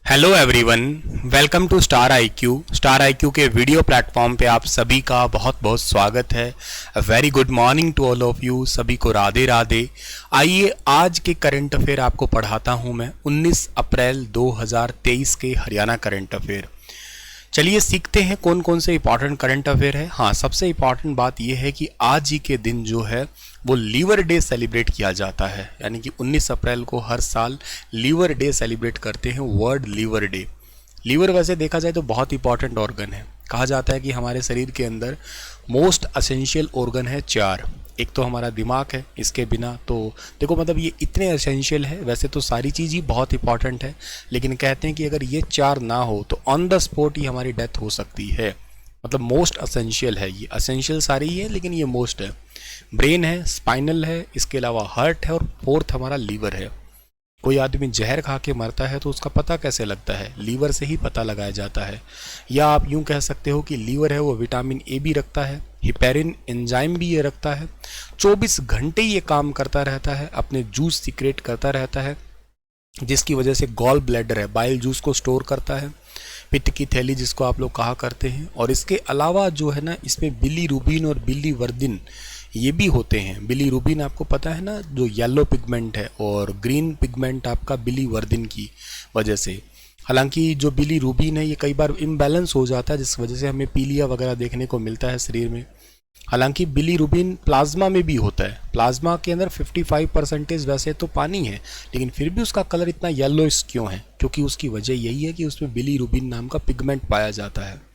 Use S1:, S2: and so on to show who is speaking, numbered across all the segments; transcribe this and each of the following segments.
S1: Hello everyone, welcome to star IQ के video platform पे आप सभी का बहुत बहुत स्वागत है। Very good morning to all of you, सभी को राधे राधे। आइए आज के करंट अफेयर आपको पढ़ाता हूं मैं 19 अप्रैल 2023 के हरियाणा करंट अफेयर। चलिए सीखते हैं कौन कौन से इंपॉर्टेंट करंट अफेयर है। हाँ, सबसे इंपॉर्टेंट बात यह है कि आज ही के दिन जो है वो लीवर डे सेलिब्रेट किया जाता है, यानी कि 19 अप्रैल को हर साल लीवर डे सेलिब्रेट करते हैं, वर्ल्ड लीवर डे। लीवर वैसे देखा जाए तो बहुत इंपॉर्टेंट ऑर्गन है। कहा जाता है कि हमारे शरीर के अंदर मोस्ट असेंशियल ऑर्गन है 4। एक तो हमारा दिमाग है, इसके बिना तो देखो मतलब ये इतने असेंशियल है। वैसे तो सारी चीज़ ही बहुत इंपॉर्टेंट है, लेकिन कहते हैं कि अगर ये 4 ना हो तो ऑन द स्पॉट ही हमारी डेथ हो सकती है। मतलब मोस्ट असेंशियल है, ये असेंशियल सारी ही है लेकिन ये मोस्ट है। ब्रेन है, स्पाइनल है, इसके अलावा हार्ट है और फोर्थ हमारा लीवर है। कोई आदमी जहर खा के मरता है तो उसका पता कैसे लगता है? लीवर से ही पता लगाया जाता है। या आप यूं कह सकते हो कि लीवर है वो विटामिन ए भी रखता है, हिपेरिन एंजाइम भी ये रखता है। 24 घंटे ये काम करता रहता है, अपने जूस सीक्रेट करता रहता है, जिसकी वजह से गॉल ब्लैडर है, बाइल जूस को स्टोर करता है, पित्त की थैली जिसको आप लोग कहा करते हैं। और इसके अलावा जो है ना, इसमें बिलीरुबिन और बिलीवर्दिन ये भी होते हैं। बिलीरुबिन आपको पता है ना, जो येलो पिगमेंट है, और ग्रीन पिगमेंट आपका बिलीवर्दिन की वजह से। हालांकि जो बिलीरुबिन है ये कई बार इम्बैलेंस हो जाता है, जिस वजह से हमें पीलिया वगैरह देखने को मिलता है शरीर में। हालांकि बिलीरुबिन प्लाज्मा में भी होता है। प्लाज्मा के अंदर 55% वैसे तो पानी है, लेकिन फिर भी उसका कलर इतना येलोइश क्यों है? क्योंकि उसकी वजह यही है कि उसमें बिलीरुबिन नाम का पिगमेंट पाया जाता है।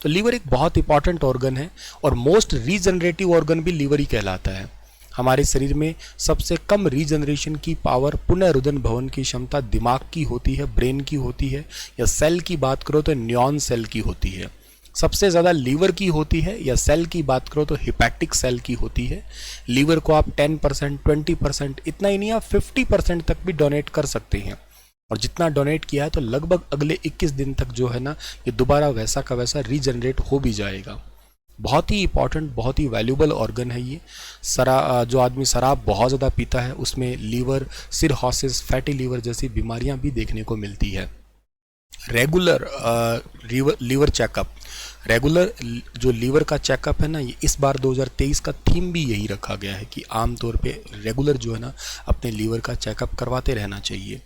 S1: तो लीवर एक बहुत इंपॉर्टेंट ऑर्गन है और मोस्ट रीजनरेटिव ऑर्गन भी लीवर ही कहलाता है। हमारे शरीर में सबसे कम रीजनरेशन की पावर, पुनर्रुदन भवन की क्षमता दिमाग की होती है, ब्रेन की होती है। या सेल की बात करो तो न्यूरॉन सेल की होती है। सबसे ज़्यादा लीवर की होती है। या सेल की बात करो तो हिपैटिक सेल की होती है। लीवर को आप 10%, 20%, इतना ही नहीं, आप 50% तक भी डोनेट कर सकते हैं। और जितना डोनेट किया है तो लगभग अगले 21 दिन तक जो है ना, ये दोबारा वैसा का वैसा रीजनरेट हो भी जाएगा। बहुत ही इंपॉर्टेंट, बहुत ही वैल्यूबल ऑर्गन है ये। जो आदमी शराब बहुत ज़्यादा पीता है उसमें लीवर सिरहोसिस, फैटी लीवर जैसी बीमारियां भी देखने को मिलती है। रेगुलर लीवर चेकअप, रेगुलर जो लीवर का चेकअप है ना, ये इस बार 2023 का थीम भी यही रखा गया है कि आमतौर पे रेगुलर जो है ना अपने लीवर का चेकअप करवाते रहना चाहिए।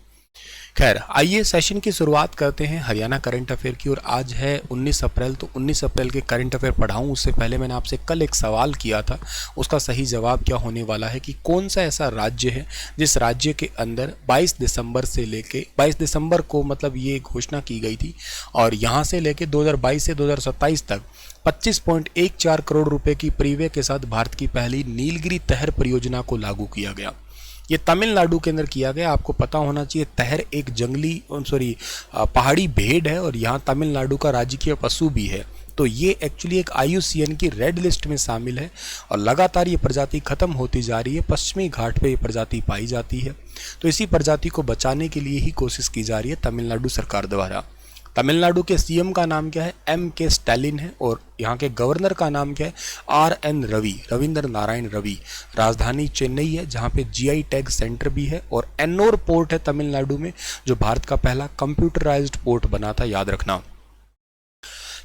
S1: खैर, आइए सेशन की शुरुआत करते हैं हरियाणा करंट अफेयर की। और आज है 19 अप्रैल, तो 19 अप्रैल के करंट अफेयर पढ़ाऊं उससे पहले मैंने आपसे कल एक सवाल किया था, उसका सही जवाब क्या होने वाला है कि कौन सा ऐसा राज्य है जिस राज्य के अंदर 22 दिसंबर से लेके 22 दिसंबर को मतलब ये घोषणा की गई थी, और यहाँ से लेके 2022 से 2027 तक 25.14 करोड़ रुपए की प्रीवे के साथ भारत की पहली नीलगिरी तहर परियोजना को लागू किया गया। ये तमिलनाडु के अंदर किया गया। आपको पता होना चाहिए तहर एक पहाड़ी भेड़ है और यहाँ तमिलनाडु का राजकीय पशु भी है। तो ये एक्चुअली एक IUCN की रेड लिस्ट में शामिल है और लगातार ये प्रजाति खत्म होती जा रही है। पश्चिमी घाट पे ये प्रजाति पाई जाती है, तो इसी प्रजाति को बचाने के लिए ही कोशिश की जा रही है तमिलनाडु सरकार द्वारा। तमिलनाडु के CM का नाम क्या है? MK स्टैलिन है। और यहाँ के गवर्नर का नाम क्या है? RN रवि, रविंद्र नारायण रवि। राजधानी चेन्नई है, जहाँ पे GI टैग सेंटर भी है। और एन्नोर पोर्ट है तमिलनाडु में, जो भारत का पहला कंप्यूटराइज्ड पोर्ट बना था, याद रखना।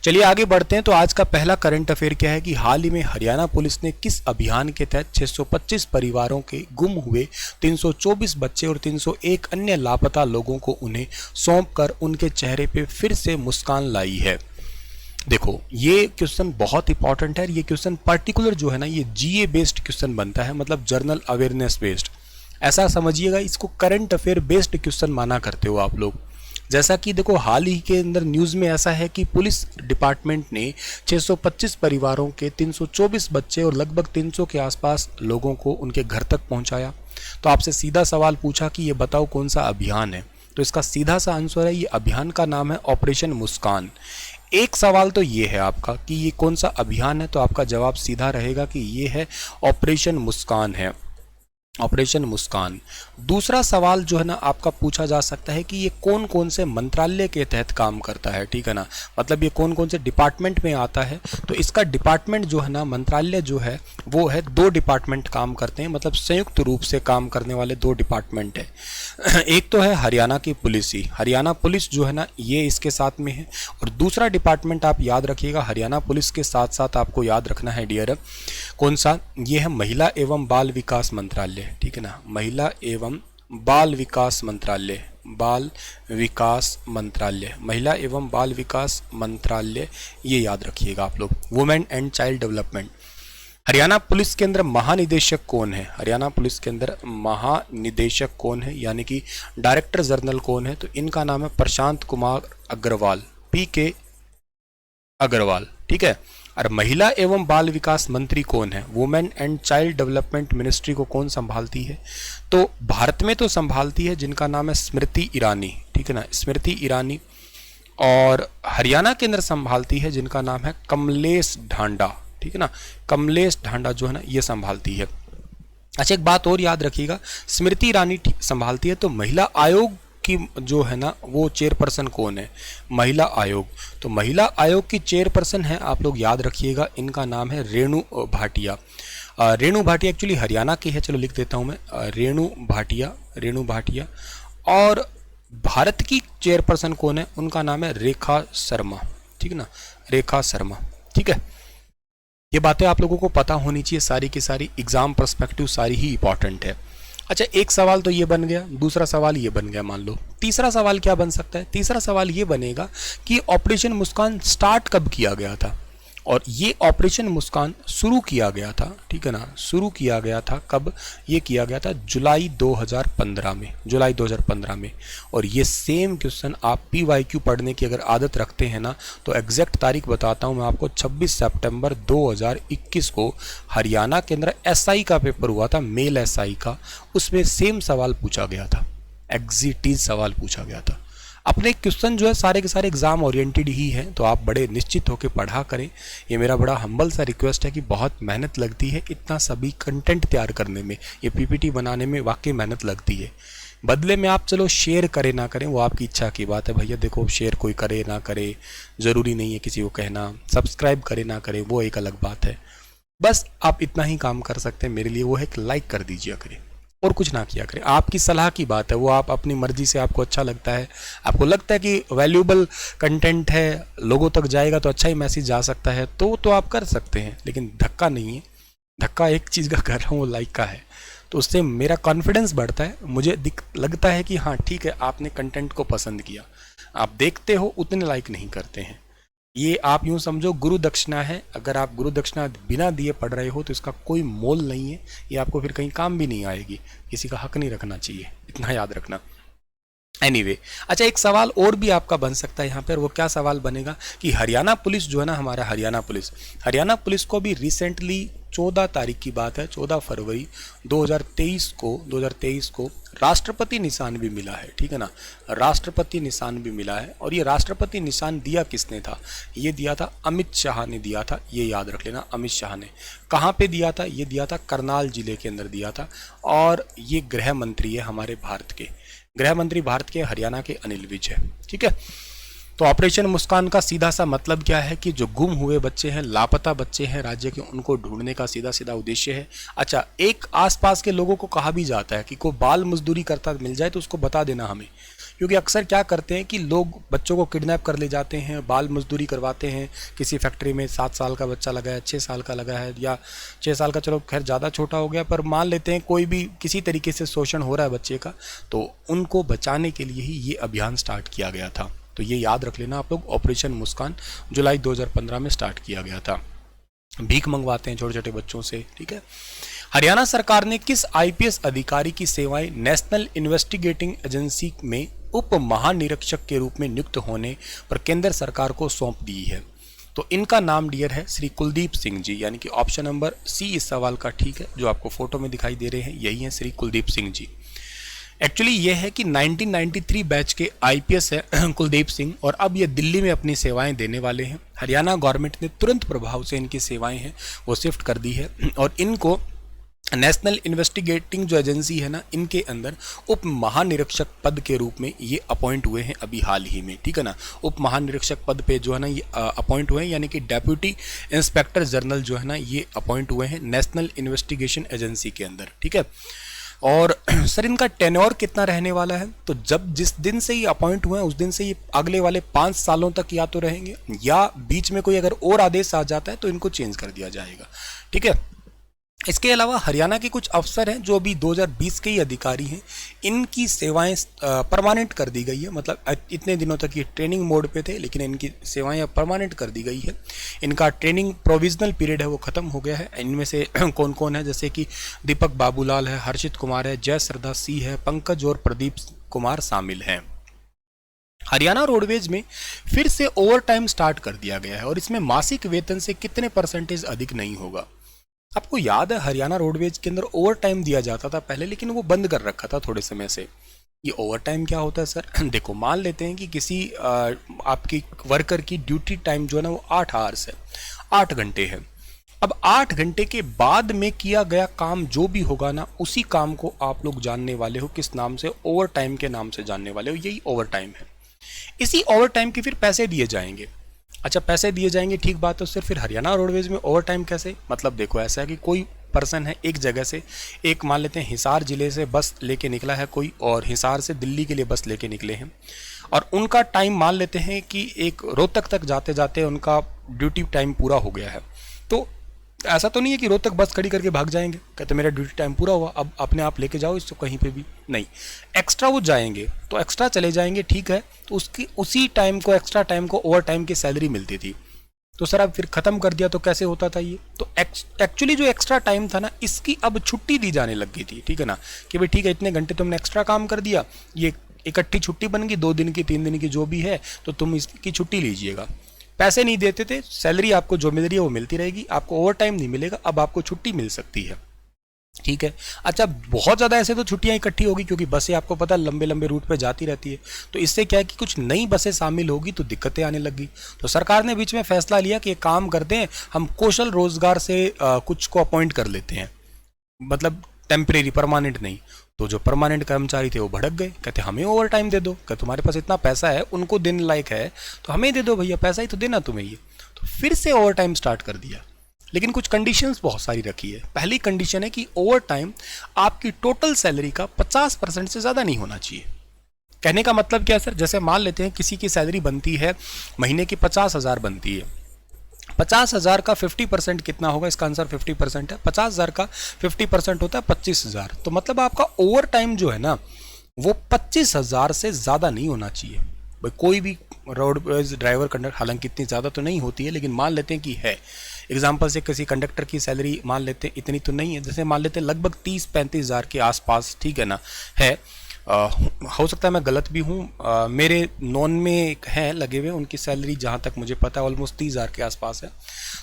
S1: चलिए आगे बढ़ते हैं। तो आज का पहला करंट अफेयर क्या है कि हाल ही में हरियाणा पुलिस ने किस अभियान के तहत 625 परिवारों के गुम हुए 324 बच्चे और 301 अन्य लापता लोगों को उन्हें सौंपकर उनके चेहरे पे फिर से मुस्कान लाई है? देखो, ये क्वेश्चन बहुत इंपॉर्टेंट है। ये क्वेश्चन पर्टिकुलर जो है ना, ये GA बेस्ड क्वेश्चन बनता है, मतलब जर्नल अवेयरनेस बेस्ड। ऐसा समझिएगा, इसको करंट अफेयर बेस्ड क्वेश्चन माना करते हो आप लोग। जैसा कि देखो, हाल ही के अंदर न्यूज़ में ऐसा है कि पुलिस डिपार्टमेंट ने 625 परिवारों के 324 बच्चे और लगभग 300 के आसपास लोगों को उनके घर तक पहुंचाया। तो आपसे सीधा सवाल पूछा कि ये बताओ कौन सा अभियान है, तो इसका सीधा सा आंसर है, ये अभियान का नाम है ऑपरेशन मुस्कान। एक सवाल तो ये है आपका कि ये कौन सा अभियान है, तो आपका जवाब सीधा रहेगा कि ये है ऑपरेशन मुस्कान है। ऑपरेशन मुस्कान। दूसरा सवाल जो है ना आपका पूछा जा सकता है कि ये कौन कौन से मंत्रालय के तहत काम करता है, ठीक है ना, मतलब ये कौन कौन से डिपार्टमेंट में आता है। तो इसका डिपार्टमेंट जो है ना, मंत्रालय जो है वो है, 2 डिपार्टमेंट काम करते हैं, मतलब संयुक्त रूप से काम करने वाले 2 डिपार्टमेंट है। एक तो है हरियाणा की पुलिस ही, हरियाणा पुलिस जो है ना ये इसके साथ में है। और दूसरा डिपार्टमेंट आप याद रखिएगा, हरियाणा पुलिस के साथ साथ आपको याद रखना है डियर, कौन सा, ये है महिला एवं बाल विकास मंत्रालय, ठीक है ना, महिला एवं बाल विकास मंत्रालय, बाल विकास मंत्रालय, महिला एवं बाल विकास मंत्रालय, ये याद रखिएगा आप लोग। Women and child development. Haryana police के अंदर महानिदेशक कौन है, हरियाणा पुलिस के अंदर महानिदेशक कौन है, यानी कि डायरेक्टर जनरल कौन है, तो इनका नाम है प्रशांत कुमार अग्रवाल, PK अग्रवाल, ठीक है। और महिला एवं बाल विकास मंत्री कौन है, women and child development ministry को कौन संभालती है, तो भारत में तो संभालती है जिनका नाम है स्मृति ईरानी, ठीक है ना, स्मृति ईरानी। और हरियाणा के अंदर संभालती है जिनका नाम है कमलेश ढांडा, ठीक है ना, कमलेश ढांडा जो है ना ये संभालती है। अच्छा, एक बात और याद रखिएगा, स्मृति ईरानी संभालती है, तो महिला आयोग की जो है ना वो चेयरपर्सन कौन है, महिला आयोग। तो महिला आयोग की चेयरपर्सन है, आप लोग याद रखिएगा, इनका नाम है रेणु भाटिया। रेणु भाटिया एक्चुअली हरियाणा की है, चलो लिख देता हूँ मैं, रेणु भाटिया, रेणु भाटिया। और भारत की चेयरपर्सन कौन है, उनका नाम है रेखा शर्मा, ठीक है ना, रेखा शर्मा, ठीक है। ये बातें आप लोगों को पता होनी चाहिए, सारी की सारी एग्जाम पर्सपेक्टिव सारी ही इंपॉर्टेंट है। अच्छा, एक सवाल तो ये बन गया, दूसरा सवाल ये बन गया मान लो, तीसरा सवाल क्या बन सकता है, तीसरा सवाल ये बनेगा कि ऑपरेशन मुस्कान स्टार्ट कब किया गया था, और ये ऑपरेशन मुस्कान शुरू किया गया था, ठीक है ना, शुरू किया गया था कब, ये किया गया था जुलाई 2015 में, जुलाई 2015 में। और ये सेम क्वेश्चन आप PYQ पढ़ने की अगर आदत रखते हैं ना, तो एग्जैक्ट तारीख बताता हूँ मैं आपको, 26 सितंबर 2021 को हरियाणा के अंदर SI का पेपर हुआ था, मेल SI का, उसमें सेम सवाल पूछा गया था, एग्जिटीज सवाल पूछा गया था। अपने क्वेश्चन जो है सारे के सारे एग्जाम ओरिएंटेड ही हैं, तो आप बड़े निश्चित होकर पढ़ा करें, ये मेरा बड़ा हम्बल सा रिक्वेस्ट है कि बहुत मेहनत लगती है इतना सभी कंटेंट तैयार करने में, ये PPT बनाने में वाकई मेहनत लगती है। बदले में आप चलो शेयर करें ना करें वो आपकी इच्छा की बात है भैया, देखो शेयर कोई करे ना करे ज़रूरी नहीं है किसी को कहना, सब्सक्राइब करे ना करे वो एक अलग बात है, बस आप इतना ही काम कर सकते हैं मेरे लिए, वो है एक लाइक कर दीजिए करें और कुछ ना किया करें, आपकी सलाह की बात है, वो आप अपनी मर्जी से, आपको अच्छा लगता है, आपको लगता है कि वैल्यूएबल कंटेंट है, लोगों तक जाएगा तो अच्छा ही मैसेज जा सकता है, तो आप कर सकते हैं, लेकिन धक्का नहीं है, धक्का एक चीज़ का कर रहा हूँ वो लाइक का है, तो उससे मेरा कॉन्फिडेंस बढ़ता है, मुझे लगता है कि हाँ ठीक है आपने कंटेंट को पसंद किया, आप देखते हो उतने लाइक नहीं करते हैं, ये आप यूँ समझो गुरु दक्षिणा है, अगर आप गुरु दक्षिणा बिना दिए पढ़ रहे हो तो इसका कोई मोल नहीं है, ये आपको फिर कहीं काम भी नहीं आएगी, किसी का हक नहीं रखना चाहिए, इतना याद रखना। एनीवे, अच्छा एक सवाल और भी आपका बन सकता है यहाँ पर, वो क्या सवाल बनेगा कि हरियाणा पुलिस जो है ना, हमारा हरियाणा पुलिस को भी रिसेंटली 14 तारीख की बात है, 14 फरवरी 2023 को राष्ट्रपति निशान भी मिला है, ठीक है ना, राष्ट्रपति निशान भी मिला है। और ये राष्ट्रपति निशान दिया किसने था, ये दिया था अमित शाह ने दिया था, ये याद रख लेना, अमित शाह ने। कहाँ पे दिया था, ये दिया था करनाल जिले के अंदर दिया था, और ये गृह मंत्री है हमारे भारत के, गृह मंत्री भारत के हरियाणा के अनिल विज है, ठीक है। तो ऑपरेशन मुस्कान का सीधा सा मतलब क्या है कि जो गुम हुए बच्चे हैं, लापता बच्चे हैं राज्य के, उनको ढूंढने का सीधा सीधा उद्देश्य है। अच्छा, एक आसपास के लोगों को कहा भी जाता है कि कोई बाल मजदूरी करता मिल जाए तो उसको बता देना हमें, क्योंकि अक्सर क्या करते हैं कि लोग बच्चों को किडनैप कर ले जाते हैं, बाल मजदूरी करवाते हैं, किसी फैक्ट्री में 7 साल का बच्चा लगा है, 6 साल का लगा है, या 6 साल का चलो खैर ज़्यादा छोटा हो गया, पर मान लेते हैं कोई भी किसी तरीके से शोषण हो रहा है बच्चे का, तो उनको बचाने के लिए ही ये अभियान स्टार्ट किया गया था। तो ये याद रख लेना आप लोग, ऑपरेशन मुस्कान जुलाई 2015 में स्टार्ट किया गया था। भीख मंगवाते हैं छोटे छोटे बच्चों से, ठीक है। हरियाणा सरकार ने किस IPS अधिकारी की सेवाएं नेशनल इन्वेस्टिगेटिंग एजेंसी में उप महानिरीक्षक के रूप में नियुक्त होने पर केंद्र सरकार को सौंप दी है, तो इनका नाम डियर है श्री कुलदीप सिंह जी, यानी कि ऑप्शन नंबर C इस सवाल का ठीक है, जो आपको फोटो में दिखाई दे रहे हैं यही है श्री कुलदीप सिंह जी। एक्चुअली ये है कि 1993 बैच के IPS है कुलदीप सिंह, और अब ये दिल्ली में अपनी सेवाएं देने वाले हैं। हरियाणा गवर्नमेंट ने तुरंत प्रभाव से इनकी सेवाएं हैं वो शिफ्ट कर दी है, और इनको नेशनल इन्वेस्टिगेटिंग जो एजेंसी है ना, इनके अंदर उप महानिरीक्षक पद के रूप में ये अपॉइंट हुए हैं अभी हाल ही में, ठीक है ना। उप महानिरीक्षक पद पे जो है ना ये अपॉइंट हुए हैं, यानी कि डेप्यूटी इंस्पेक्टर जनरल जो है ना ये अपॉइंट हुए हैं नेशनल इन्वेस्टिगेशन एजेंसी के अंदर, ठीक है। और सर इनका टेन्योर कितना रहने वाला है, तो जब जिस दिन से ये अपॉइंट हुए हैं उस दिन से ये अगले वाले 5 सालों तक या तो रहेंगे, या बीच में कोई अगर और आदेश आ जाता है तो इनको चेंज कर दिया जाएगा, ठीक है। इसके अलावा हरियाणा के कुछ अफसर हैं जो अभी 2020 के ही अधिकारी हैं, इनकी सेवाएं परमानेंट कर दी गई है। मतलब इतने दिनों तक ये ट्रेनिंग मोड पे थे, लेकिन इनकी सेवाएं अब परमानेंट कर दी गई है। इनका ट्रेनिंग प्रोविजनल पीरियड है वो ख़त्म हो गया है। इनमें से कौन कौन है, जैसे कि दीपक बाबूलाल है, हर्षित कुमार है, जय सरदा सिंह है, पंकज और प्रदीप कुमार शामिल हैं। हरियाणा रोडवेज में फिर से ओवर टाइम स्टार्ट कर दिया गया है और इसमें मासिक वेतन से कितने % अधिक नहीं होगा। आपको याद है हरियाणा रोडवेज के अंदर ओवर टाइम दिया जाता था पहले, लेकिन वो बंद कर रखा था थोड़े समय से। ये ओवर टाइम क्या होता है सर? देखो, मान लेते हैं कि किसी आपकी वर्कर की ड्यूटी टाइम जो है ना वो 8 आवर्स है, 8 घंटे है। अब 8 घंटे के बाद में किया गया काम जो भी होगा ना, उसी काम को आप लोग जानने वाले हो किस नाम से? ओवर टाइम के नाम से जानने वाले हो। यही ओवर टाइम है। इसी ओवर टाइम के फिर पैसे दिए जाएंगे। अच्छा, पैसे दिए जाएंगे, ठीक बात है। सिर्फ फिर हरियाणा रोडवेज में ओवर टाइम कैसे? मतलब देखो, ऐसा है कि कोई पर्सन है एक जगह से, एक मान लेते हैं हिसार जिले से बस लेके निकला है कोई, और हिसार से दिल्ली के लिए बस लेके निकले हैं, और उनका टाइम मान लेते हैं कि एक रोहतक तक जाते जाते उनका ड्यूटी टाइम पूरा हो गया है। तो ऐसा तो नहीं है कि रोहतक बस खड़ी करके भाग जाएंगे, कहते मेरा ड्यूटी टाइम पूरा हुआ, अब अपने आप लेके जाओ इसको कहीं पे भी। नहीं, एक्स्ट्रा वो जाएंगे तो एक्स्ट्रा चले जाएंगे, ठीक है। तो उसकी उसी टाइम को, एक्स्ट्रा टाइम को ओवर टाइम की सैलरी मिलती थी। तो सर अब फिर ख़त्म कर दिया तो कैसे होता था ये? तो एक्चुअली जो एक्स्ट्रा टाइम था ना, इसकी अब छुट्टी दी जाने लग गई थी, ठीक है ना, कि भाई ठीक है, इतने घंटे तुमने एक्स्ट्रा काम कर दिया, ये इकट्ठी छुट्टी बन गई, 2 दिन की, 3 दिन की, जो भी है, तो तुम इसकी छुट्टी लीजिएगा। पैसे नहीं देते थे, सैलरी आपको जो मिल रही है वो मिलती रहेगी, आपको ओवर टाइम नहीं मिलेगा, अब आपको छुट्टी मिल सकती है, ठीक है। अच्छा, बहुत ज़्यादा ऐसे तो छुट्टियां इकट्ठी होगी, क्योंकि बसें आपको पता लंबे लंबे रूट पे जाती रहती है। तो इससे क्या है कि कुछ नई बसें शामिल होगी तो दिक्कतें आने लगी। तो सरकार ने बीच में फैसला लिया कि एक काम करते हैं, हम कौशल रोजगार से कुछ को अपॉइंट कर लेते हैं, मतलब टेम्परेरी, परमानेंट नहीं। तो जो परमानेंट कर्मचारी थे वो भड़क गए, कहते हमें ओवर टाइम दे दो, कहते तुम्हारे पास इतना पैसा है, उनको देने लायक है तो हमें दे दो भैया, पैसा ही तो देना तुम्हें ये। तो फिर से ओवर टाइम स्टार्ट कर दिया, लेकिन कुछ कंडीशंस बहुत सारी रखी है। पहली कंडीशन है कि ओवर टाइम आपकी टोटल सैलरी का 50% से ज़्यादा नहीं होना चाहिए। कहने का मतलब क्या है सर? जैसे मान लेते हैं किसी की सैलरी बनती है महीने की 50,000 बनती है, 50,000 का 50% कितना होगा? इसका आंसर 50% है। 50,000 का 50% होता है 25,000। तो मतलब आपका ओवर टाइम जो है ना वो 25,000 से ज़्यादा नहीं होना चाहिए। भाई कोई भी रोडवेज ड्राइवर, कंडक्टर, हालांकि इतनी ज़्यादा तो नहीं होती है, लेकिन मान लेते हैं कि है। एग्जाम्पल से किसी कंडक्टर की सैलरी मान लेते हैं इतनी तो नहीं है, जैसे मान लेते हैं लगभग 30-35,000 के आसपास, ठीक है ना, है। हो सकता है मैं गलत भी हूँ, मेरे नॉन में हैं लगे हुए, उनकी सैलरी जहाँ तक मुझे पता है ऑलमोस्ट 30,000 के आसपास है।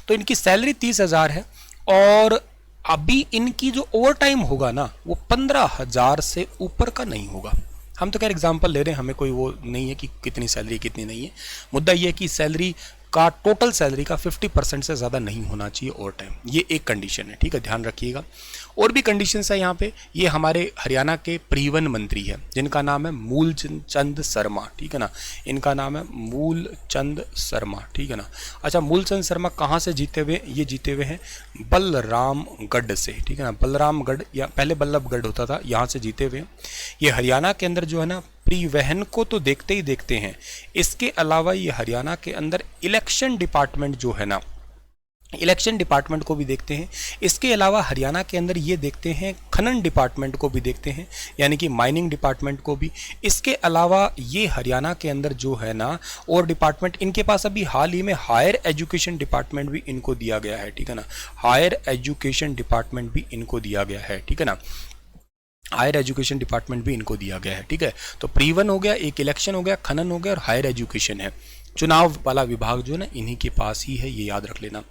S1: तो इनकी सैलरी 30,000 है, और अभी इनकी जो ओवर टाइम होगा ना वो 15,000 से ऊपर का नहीं होगा। हम तो खैर एग्जाम्पल ले रहे हैं, हमें कोई वो नहीं है कि कितनी सैलरी कितनी नहीं है। मुद्दा ये है कि सैलरी का, टोटल सैलरी का 50% से ज़्यादा नहीं होना चाहिए ओवर टाइम। ये एक कंडीशन है, ठीक है, ध्यान रखिएगा। और भी कंडीशंस है यहाँ पे। ये हमारे हरियाणा के परिवहन मंत्री है, जिनका नाम है मूलचंद शर्मा, ठीक है ना, इनका नाम है मूलचंद शर्मा, ठीक है ना। अच्छा, मूलचंद शर्मा कहाँ से जीते हुए? ये जीते हुए हैं बलरामगढ़ से, ठीक है ना, बलरामगढ़, या पहले बल्लभगढ़ होता था, यहाँ से जीते हुए। ये हरियाणा के अंदर जो है ना परिवहन को तो देखते ही देखते हैं, इसके अलावा ये हरियाणा के अंदर इलेक्शन डिपार्टमेंट जो है ना, इलेक्शन डिपार्टमेंट को भी देखते हैं। इसके अलावा हरियाणा के अंदर ये देखते हैं खनन डिपार्टमेंट को भी देखते हैं, यानी कि माइनिंग डिपार्टमेंट को भी। इसके अलावा ये हरियाणा के अंदर जो है ना और डिपार्टमेंट, इनके पास अभी हाल ही में हायर एजुकेशन डिपार्टमेंट भी इनको दिया गया है, ठीक है ना, हायर एजुकेशन डिपार्टमेंट भी इनको दिया गया है, ठीक है ना, हायर एजुकेशन डिपार्टमेंट भी इनको दिया गया है, ठीक है। तो परिवहन हो गया, एक इलेक्शन हो गया, खनन हो गया, और हायर एजुकेशन है। चुनाव वाला विभाग जो है ना इन्हीं के पास ही है, ये याद रख लेना।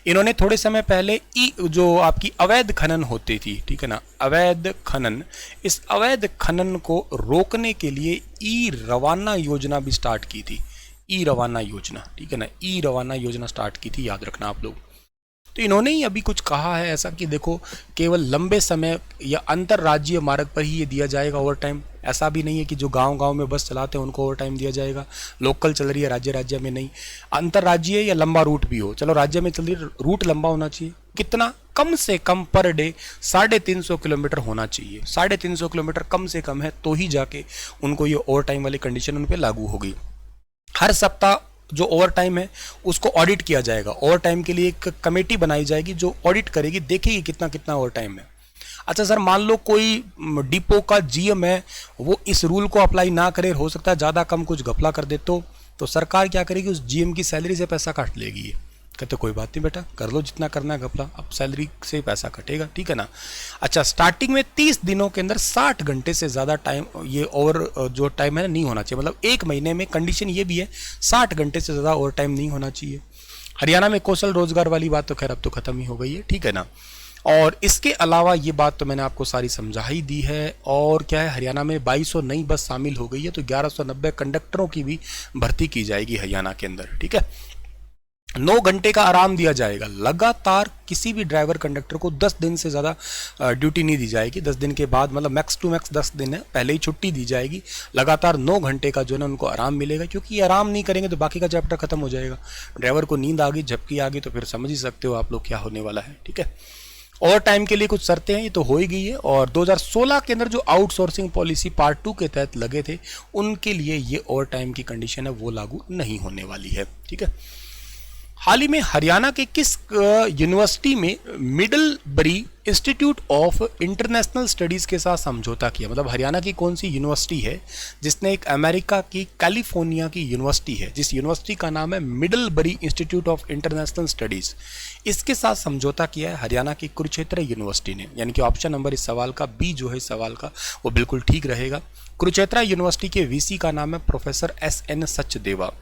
S1: इन्होंने थोड़े समय पहले जो आपकी अवैध खनन होती थी, ठीक है ना, अवैध खनन, इस अवैध खनन को रोकने के लिए ई रवाना योजना भी स्टार्ट की थी। ई रवाना योजना, ठीक है ना, ई रवाना योजना स्टार्ट की थी, याद रखना आप लोग। तो इन्होंने ही अभी कुछ कहा है ऐसा कि देखो केवल लंबे समय या अंतर्राज्यीय मार्ग पर ही ये दिया जाएगा ओवर टाइम। ऐसा भी नहीं है कि जो गांव-गांव में बस चलाते हैं उनको ओवर टाइम दिया जाएगा, लोकल चल रही है राज्य में नहीं। अंतर्राज्यीय या लंबा रूट भी हो, चलो राज्य में चल रही है, रूट लंबा होना चाहिए। कितना? कम से कम पर डे 350 किलोमीटर होना चाहिए। 350 किलोमीटर कम से कम है तो ही जाके उनको ये ओवर टाइम वाली कंडीशन उन पर लागू होगी। हर सप्ताह जो ओवर टाइम है उसको ऑडिट किया जाएगा। ओवर टाइम के लिए एक कमेटी बनाई जाएगी जो ऑडिट करेगी, देखेगी कितना कितना ओवर टाइम है। अच्छा सर, मान लो कोई डिपो का जीएम है, वो इस रूल को अप्लाई ना करे, हो सकता है ज़्यादा कम कुछ घपला कर दे, तो सरकार क्या करेगी? उस जीएम की सैलरी से पैसा काट लेगी। ये कहते कोई बात नहीं बेटा, कर लो जितना करना है घपला, अब सैलरी से पैसा कटेगा, ठीक है ना। अच्छा, स्टार्टिंग में 30 दिनों के अंदर 60 घंटे से ज़्यादा टाइम ये ओवर जो टाइम है नहीं होना चाहिए। मतलब एक महीने में कंडीशन ये भी है 60 घंटे से ज़्यादा ओवर टाइम नहीं होना चाहिए। हरियाणा में कौशल रोजगार वाली बात तो खैर अब तो ख़त्म ही हो गई है, ठीक है ना। और इसके अलावा ये बात तो मैंने आपको सारी समझा ही दी है। और क्या है, हरियाणा में 2200 नई बस शामिल हो गई है, तो 1190 कंडक्टरों की भी भर्ती की जाएगी हरियाणा के अंदर, ठीक है। 9 घंटे का आराम दिया जाएगा लगातार। किसी भी ड्राइवर कंडक्टर को 10 दिन से ज़्यादा ड्यूटी नहीं दी जाएगी। 10 दिन के बाद, मतलब मैक्स टू मैक्स 10 दिन है, पहले ही छुट्टी दी जाएगी। लगातार 9 घंटे का जो है ना उनको आराम मिलेगा, क्योंकि ये आराम नहीं करेंगे तो बाकी का चैप्टर खत्म हो जाएगा। ड्राइवर को नींद आ गई, झपकी आ गई, तो फिर समझ ही सकते हो आप लोग क्या होने वाला है, ठीक है। ओवर टाइम के लिए कुछ शर्तें हैं, ये तो हो ही गई है। और 2016 के अंदर जो आउटसोर्सिंग पॉलिसी पार्ट 2 के तहत लगे थे, उनके लिए ये ओवर टाइम की कंडीशन है वो लागू नहीं होने वाली है, ठीक है। हाल ही में हरियाणा के किस यूनिवर्सिटी में मिडलबरी इंस्टीट्यूट ऑफ इंटरनेशनल स्टडीज़ के साथ समझौता किया? मतलब हरियाणा की कौन सी यूनिवर्सिटी है जिसने एक अमेरिका की कैलिफोर्निया की यूनिवर्सिटी है, जिस यूनिवर्सिटी का नाम है मिडलबरी इंस्टीट्यूट ऑफ इंटरनेशनल स्टडीज़, इसके साथ समझौता किया है हरियाणा की कुरुक्षेत्र यूनिवर्सिटी ने। यानी कि ऑप्शन नंबर इस सवाल का बी जो है इस सवाल का वो बिल्कुल ठीक रहेगा। कुरुक्षेत्र यूनिवर्सिटी के वीसी का नाम है professor SN. Sachdeva.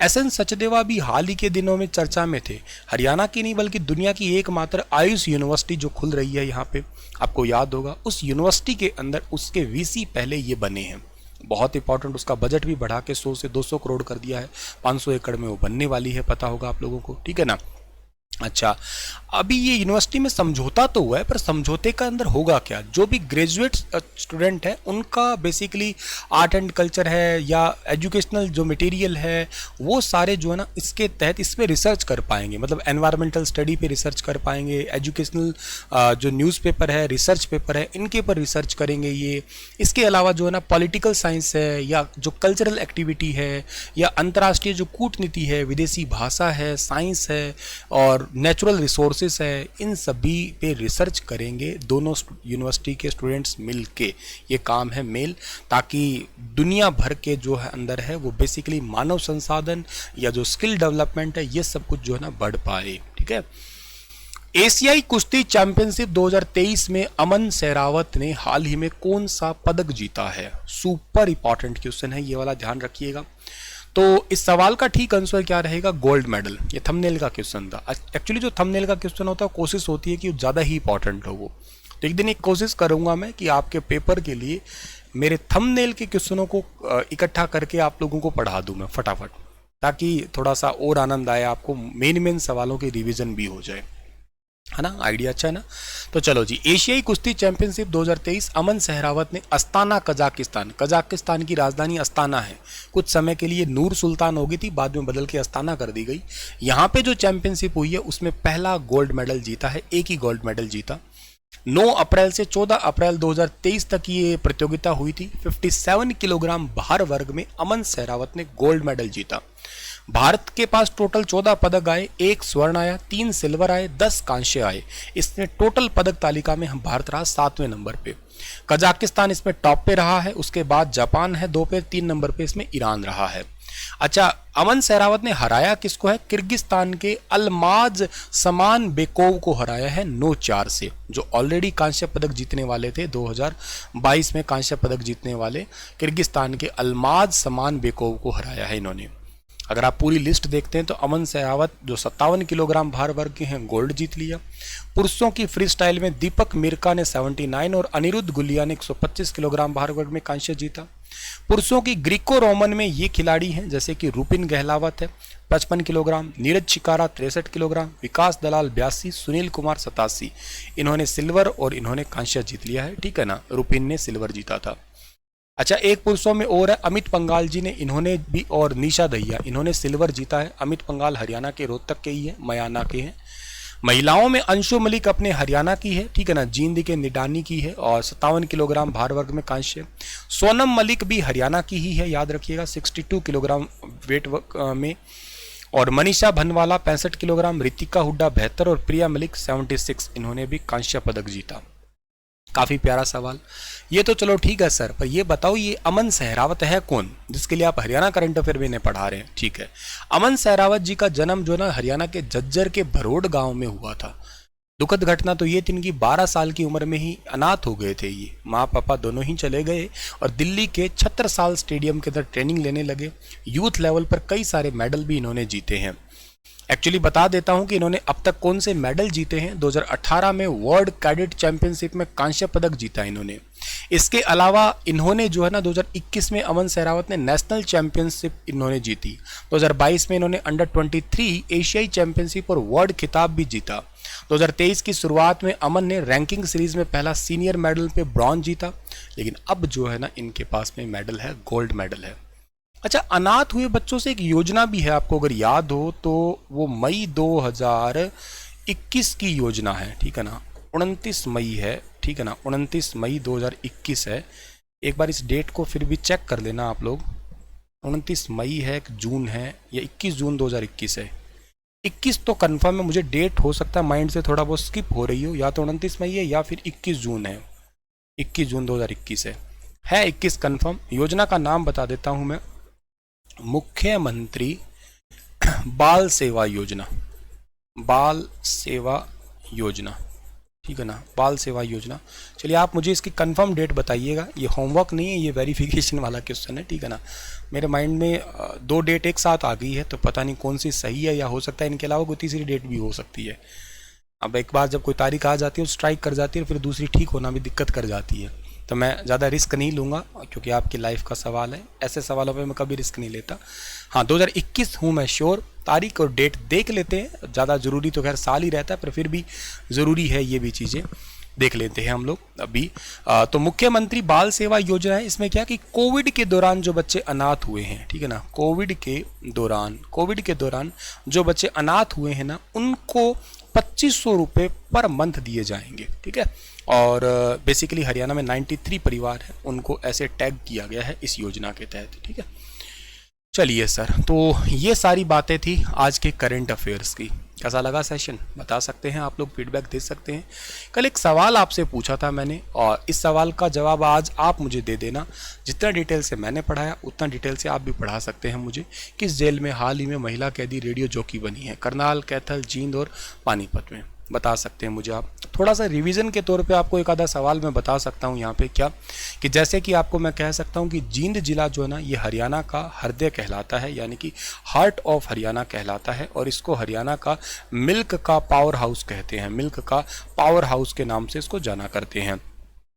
S1: SN. Sachdeva भी हाल ही के दिनों में चर्चा में थे। हरियाणा की नहीं बल्कि दुनिया की एकमात्र आयुष यूनिवर्सिटी जो खुल रही है यहाँ पे, आपको याद होगा, उस यूनिवर्सिटी के अंदर उसके वीसी पहले ये बने हैं। बहुत इंपॉर्टेंट, उसका बजट भी बढ़ा के 100 से 200 करोड़ कर दिया है। 500 एकड़ में वो बनने वाली है, पता होगा आप लोगों को, ठीक है ना। अच्छा, अभी ये यूनिवर्सिटी में समझौता तो हुआ है, पर समझौते का अंदर होगा क्या? जो भी ग्रेजुएट स्टूडेंट है उनका बेसिकली आर्ट एंड कल्चर है या एजुकेशनल जो मटेरियल है वो सारे जो है ना इसके तहत इस पे रिसर्च कर पाएंगे। मतलब एनवायरमेंटल स्टडी पे रिसर्च कर पाएंगे, एजुकेशनल जो न्यूज़पेपर है, रिसर्च पेपर है, इनके ऊपर रिसर्च करेंगे ये। इसके अलावा जो है ना पॉलिटिकल साइंस है या जो कल्चरल एक्टिविटी है या अंतर्राष्ट्रीय जो कूटनीति है, विदेशी भाषा है, साइंस है और नेचुरल रिसोर्सेस है, इन सभी पे रिसर्च करेंगे दोनों यूनिवर्सिटी के स्टूडेंट्स मिल के। ये काम है मेल, ताकि दुनिया भर के जो है अंदर है वो बेसिकली मानव संसाधन या जो स्किल डेवलपमेंट है ये सब कुछ जो है ना बढ़ पाए, ठीक है। एशियाई कुश्ती चैंपियनशिप 2023 में अमन सहरावत ने हाल ही में कौन सा पदक जीता है? सुपर इंपॉर्टेंट क्वेश्चन है, ये वाला ध्यान रखिएगा। तो इस सवाल का ठीक आंसर क्या रहेगा? Gold medal. ये थंबनेल का क्वेश्चन था। एक्चुअली जो थंबनेल का क्वेश्चन होता है कोशिश होती है कि ज़्यादा ही इंपॉर्टेंट हो वो। तो एक दिन एक कोशिश करूंगा मैं कि आपके पेपर के लिए मेरे थंबनेल के क्वेश्चनों को इकट्ठा करके आप लोगों को पढ़ा दूं मैं फटाफट, ताकि थोड़ा सा और आनंद आए आपको, मेन सवालों की रिविजन भी हो जाए, है ना। आइडिया अच्छा है ना। तो चलो जी, एशियाई कुश्ती चैंपियनशिप 2023 अमन सहरावत ने अस्ताना कजाकिस्तान की राजधानी अस्ताना है, कुछ समय के लिए नूर सुल्तान हो गई थी, बाद में बदल के अस्ताना कर दी गई। यहाँ पे जो चैंपियनशिप हुई है उसमें पहला गोल्ड मेडल जीता है, एक ही गोल्ड मेडल जीता। 9 अप्रैल से 14 अप्रैल 2023 तक ये प्रतियोगिता हुई थी। 57 किलोग्राम भार वर्ग में अमन सहरावत ने गोल्ड मेडल जीता। भारत के पास टोटल 14 पदक आए, 1 स्वर्ण आया, 3 सिल्वर आए, 10 कांस्य आए। इसमें टोटल पदक तालिका में हम भारत रहा 7वें नंबर पे। कजाकिस्तान इसमें टॉप पे रहा है, उसके बाद जापान है 2 पे, 3 नंबर पे इसमें ईरान रहा है। अच्छा, अमन सहरावत ने हराया किसको है? किर्गिस्तान के अल्माज समान बेकोव को हराया है 9-4 से, जो ऑलरेडी कांस्य पदक जीतने वाले थे। 2022 में कांस्य पदक जीतने वाले किर्गिस्तान के अल्माज समान बेकोव को हराया है इन्होंने। अगर आप पूरी लिस्ट देखते हैं तो अमन सहरावत जो 57 किलोग्राम भार वर्ग के हैं गोल्ड जीत लिया। पुरुषों की फ्री स्टाइल में दीपक मिर्का ने 79 और अनिरुद्ध गुलिया ने 125 किलोग्राम भार वर्ग में कांस्य जीता। पुरुषों की ग्रीको रोमन में ये खिलाड़ी हैं जैसे कि रुपिन गहलावत है 55 किलोग्राम, नीरज चिकारा 63 किलोग्राम, विकास दलाल 82, सुनील कुमार 87। इन्होंने सिल्वर और इन्होंने कांस्य जीत लिया है, ठीक है ना। रुपिन ने सिल्वर जीता था। अच्छा, एक पुरुषों में और है अमित पंगाल जी ने, इन्होंने भी, और निशा दहिया, इन्होंने सिल्वर जीता है। अमित पंगाल हरियाणा के रोहतक के ही है, मयाना के हैं। महिलाओं में अंशु मलिक अपने हरियाणा की है, ठीक है ना, जींद के निडानी की है और 57 किलोग्राम भार वर्ग में कांस्य। सोनम मलिक भी हरियाणा की ही है, याद रखिएगा, 62 किलोग्राम वेट में। और मनीषा भनवाला 65 किलोग्राम, रितिका हुड्डा 72 और प्रिया मलिक 76, इन्होंने भी कांस्य पदक जीता। काफी प्यारा सवाल। ये तो चलो ठीक है सर, पर ये बताओ ये अमन सहरावत है कौन, जिसके लिए आप हरियाणा करंट अफेयर में इन्हें पढ़ा रहे हैं, ठीक है। अमन सहरावत जी का जन्म जो ना हरियाणा के झज्जर के भरोड गांव में हुआ था। दुखद घटना तो ये थी, इनकी 12 साल की उम्र में ही अनाथ हो गए थे ये, माँ पापा दोनों ही चले गए और दिल्ली के छत्रसाल स्टेडियम के अंदर ट्रेनिंग लेने लगे। यूथ लेवल पर कई सारे मेडल भी इन्होंने जीते हैं। एक्चुअली बता देता हूं कि इन्होंने अब तक कौन से मेडल जीते हैं। 2018 में वर्ल्ड कैडेट चैंपियनशिप में कांस्य पदक जीता इन्होंने। इसके अलावा इन्होंने जो है ना 2021 में अमन सहरावत ने नेशनल चैंपियनशिप इन्होंने जीती। 2022 में इन्होंने अंडर 23 एशियाई चैंपियनशिप और वर्ल्ड खिताब भी जीता। 2023 की शुरुआत में अमन ने रैंकिंग सीरीज में पहला सीनियर मेडल पे ब्रॉन्ज जीता, लेकिन अब जो है ना इनके पास में मेडल है, गोल्ड मेडल है। अच्छा, अनाथ हुए बच्चों से एक योजना भी है, आपको अगर याद हो तो वो मई 2021 की योजना है, ठीक है ना, 29 मई है, ठीक है ना, 29 मई 2021 है। एक बार इस डेट को फिर भी चेक कर लेना आप लोग, 29 मई है, एक जून है, या 21 जून 2021 है। 21 तो कंफर्म है, मुझे डेट हो सकता है माइंड से थोड़ा बहुत स्किप हो रही हो, या तो 29 मई है या फिर 21 जून है, 21 जून 2021 है 21 कंफर्म। योजना का नाम बता देता हूं मैं, मुख्यमंत्री बाल सेवा योजना, बाल सेवा योजना, ठीक है ना, बाल सेवा योजना। चलिए आप मुझे इसकी कंफर्म डेट बताइएगा, ये होमवर्क नहीं है, ये वेरिफिकेशन वाला क्वेश्चन है, ठीक है ना। मेरे माइंड में 2 डेट एक साथ आ गई है, तो पता नहीं कौन सी सही है, या हो सकता है इनके अलावा कोई तीसरी डेट भी हो सकती है। अब एक बार जब कोई तारीख आ जाती है, स्ट्राइक कर जाती है, फिर दूसरी ठीक होना भी दिक्कत कर जाती है, तो मैं ज़्यादा रिस्क नहीं लूँगा, क्योंकि आपकी लाइफ का सवाल है, ऐसे सवालों पे मैं कभी रिस्क नहीं लेता। हाँ, 2021 हूँ मैं श्योर। तारीख और डेट देख लेते हैं, ज़्यादा ज़रूरी तो खैर साल ही रहता है, पर फिर भी ज़रूरी है ये भी चीज़ें देख लेते हैं हम लोग अभी। तो मुख्यमंत्री बाल सेवा योजना है, इसमें क्या कि कोविड के दौरान जो बच्चे अनाथ हुए हैं, ठीक है ना, कोविड के दौरान जो बच्चे अनाथ हुए हैं ना, उनको 2500 रुपये पर मंथ दिए जाएंगे, ठीक है। और बेसिकली हरियाणा में 93 परिवार है, उनको ऐसे टैग किया गया है इस योजना के तहत, ठीक है। चलिए सर, तो ये सारी बातें थी आज के करंट अफेयर्स की। कैसा लगा सेशन बता सकते हैं, आप लोग फीडबैक दे सकते हैं। कल एक सवाल आपसे पूछा था मैंने, और इस सवाल का जवाब आज आप मुझे दे देना। जितना डिटेल से मैंने पढ़ाया उतना डिटेल से आप भी पढ़ा सकते हैं मुझे। किस जेल में हाल ही में महिला कैदी रेडियो जॉकी बनी है? करनाल, कैथल, जींद और पानीपत में, बता सकते हैं मुझे आप। थोड़ा सा रिवीजन के तौर पे आपको एक आधा सवाल मैं बता सकता हूँ यहाँ पे, क्या कि जैसे कि आपको मैं कह सकता हूँ कि जींद जिला जो है ना, ये हरियाणा का हृदय कहलाता है, यानी कि हार्ट ऑफ हरियाणा कहलाता है, और इसको हरियाणा का मिल्क का पावर हाउस कहते हैं, मिल्क का पावर हाउस के नाम से इसको जाना करते हैं।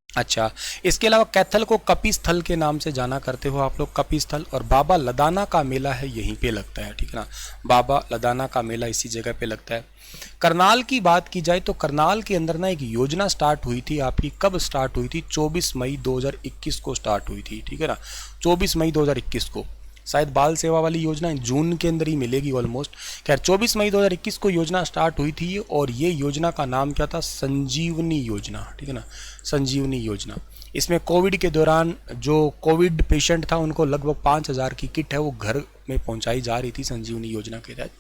S1: अच्छा, इसके अलावा कैथल को कपिस्थल के नाम से जाना करते हो आप लोग, कपिस्थल। और बाबा लदाना का मेला है यहीं पे लगता है, ठीक है ना, बाबा लदाना का मेला इसी जगह पे लगता है। करनाल की बात की जाए तो करनाल के अंदर ना एक योजना स्टार्ट हुई थी आपकी, कब स्टार्ट हुई थी? 24 मई 2021 को स्टार्ट हुई थी, ठीक है ना, 24 मई 2021 को। शायद बाल सेवा वाली योजना जून के अंदर ही मिलेगी ऑलमोस्ट। खैर 24 मई 2021 को योजना स्टार्ट हुई थी, और ये योजना का नाम क्या था? संजीवनी योजना, ठीक है ना, संजीवनी योजना। इसमें कोविड के दौरान जो कोविड पेशेंट था उनको लगभग 5000 की किट है वो घर में पहुंचाई जा रही थी संजीवनी योजना के तहत।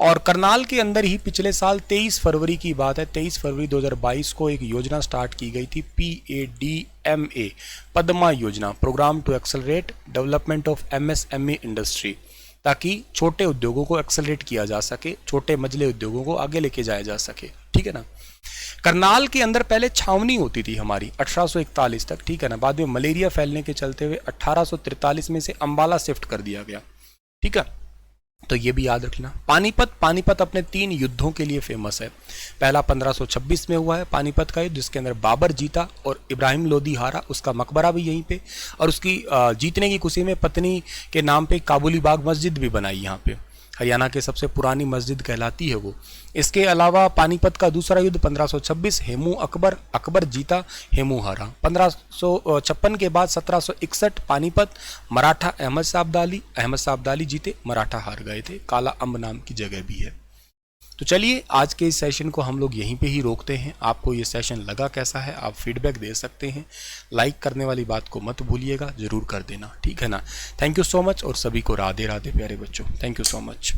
S1: और करनाल के अंदर ही पिछले साल 23 फरवरी की बात है, 23 फरवरी 2022 को एक योजना स्टार्ट की गई थी, PADMA, पद्मा योजना, programme to accelerate development of MSME industry, ताकि छोटे उद्योगों को एक्सेलरेट किया जा सके, छोटे मझले उद्योगों को आगे लेके जाया जा सके, ठीक है ना। करनाल के अंदर पहले छावनी होती थी हमारी 1841 तक, ठीक है ना, बाद में मलेरिया फैलने के चलते हुए 1843 में से अंबाला शिफ्ट कर दिया गया, ठीक है। तो ये भी याद रखना। पानीपत अपने 3 युद्धों के लिए फेमस है। पहला 1526 में हुआ है पानीपत का युद्ध, जिसके अंदर बाबर जीता और इब्राहिम लोदी हारा। उसका मकबरा भी यहीं पे, और उसकी जीतने की खुशी में पत्नी के नाम पे काबुली बाग मस्जिद भी बनाई यहाँ पे। हरियाणा की सबसे पुरानी मस्जिद कहलाती है वो। इसके अलावा पानीपत का दूसरा युद्ध 1526, हेमू अकबर जीता, हेमू हारा। 1556 के बाद 1761 पानीपत, मराठा अहमद शाह अब्दाली जीते, मराठा हार गए थे। काला अम्ब नाम की जगह भी है। तो चलिए आज के इस सेशन को हम लोग यहीं पे ही रोकते हैं। आपको ये सेशन लगा कैसा है, आप फीडबैक दे सकते हैं। लाइक करने वाली बात को मत भूलिएगा, जरूर कर देना, ठीक है ना। थैंक यू सो मच, और सभी को राधे राधे प्यारे बच्चों। Thank you so much.